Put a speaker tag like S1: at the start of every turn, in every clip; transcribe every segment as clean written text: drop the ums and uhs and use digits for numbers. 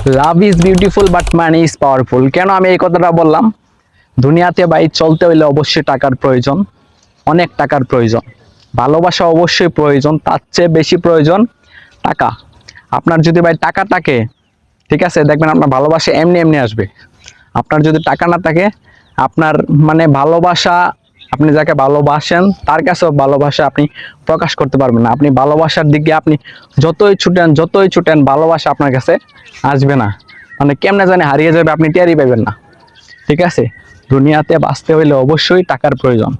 S1: Love is beautiful but money is powerful. কেন আমি এই কথাটা বললাম? দুনিয়াতে ভাই চলতে হইলে অবশ্যই টাকার প্রয়োজন, অনেক টাকার প্রয়োজন। ভালোবাসা অবশ্যই প্রয়োজন, তার চেয়ে বেশি প্রয়োজন টাকা। আপনার যদি ভাই টাকা থাকে, ঠিক আছে, দেখবেন আপনার ভালোবাসা এমনি এমনি আসবে। আপনার যদি টাকা না থাকে, আপনার মানে ভালোবাসা, আপনি যাকে ভালোবাসেন তার কাছেও ভালোবাসা আপনি প্রকাশ করতে পারবেন না। আপনি ভালোবাসার দিকে আপনি যতই ছুটেন ভালোবাসা আপনার কাছে আসবে না। মানে কেমনে জানি হারিয়ে যাবে, আপনি টেরই পাবেন না। ঠিক আছে, দুনিয়াতে বাঁচতে হইলে অবশ্যই টাকার প্রয়োজন,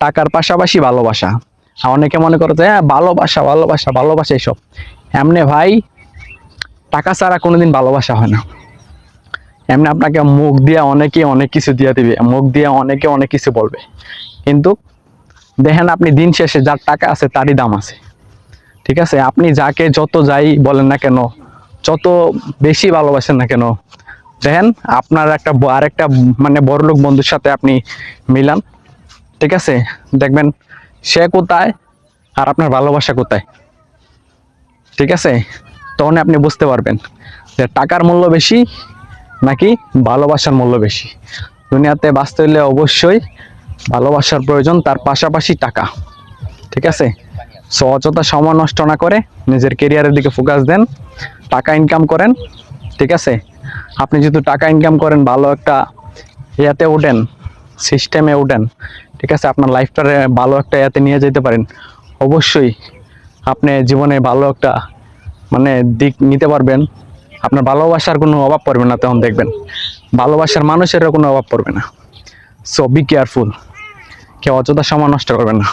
S1: টাকার পাশাপাশি ভালোবাসা। আর অনেকে মনে করে যে হ্যাঁ ভালোবাসা ভালোবাসা ভালোবাসা এইসব, এমনি ভাই টাকা ছাড়া কোনোদিন ভালোবাসা হয় না। এমনি আপনাকে মুখ দিয়ে অনেকে অনেক কিছু দিয়ে দিবে, মুখ দিয়ে অনেকে অনেক কিছু বলবে, কিন্তু দেখেন আপনি দিন শেষে যার টাকা আছে তারই দাম আছে। ঠিক আছে, আপনি যাকে যত যাই বলেন না কেন, যত বেশি ভালোবাসেন না কেন, দেখেন আপনার আরেকটা মানে বড়লোক বন্ধুর সাথে আপনি মিলান, ঠিক আছে, দেখবেন সে কোথায় আর আপনার ভালোবাসা কোথায়। ঠিক আছে, তখন আপনি বুঝতে পারবেন যে টাকার মূল্য বেশি নাকি ভালোবাসার মূল্য বেশি। দুনিয়াতে বাঁচতে হলে অবশ্যই ভালোবাসার প্রয়োজন, তার পাশাপাশি টাকা। ঠিক আছে, সো অযথা সময় নষ্ট না করে নিজের কেরিয়ারের দিকে ফোকাস দেন, টাকা ইনকাম করেন। ঠিক আছে, আপনি যদি টাকা ইনকাম করেন, ভালো একটা ইয়াতে ওঠেন, সিস্টেমে ওঠেন, ঠিক আছে, আপনার লাইফটারে ভালো একটা ইয়াতে নিয়ে যেতে পারেন, অবশ্যই আপনি জীবনে ভালো একটা মানে দিক নিতে পারবেন। আপনার ভালোবাসার কোনো অভাব পড়বে না, তখন দেখবেন ভালোবাসার মানুষেরও কোনো অভাব পড়বে না। সো বি কেয়ারফুল, কেউ অযথা সময় নষ্ট করবেন না।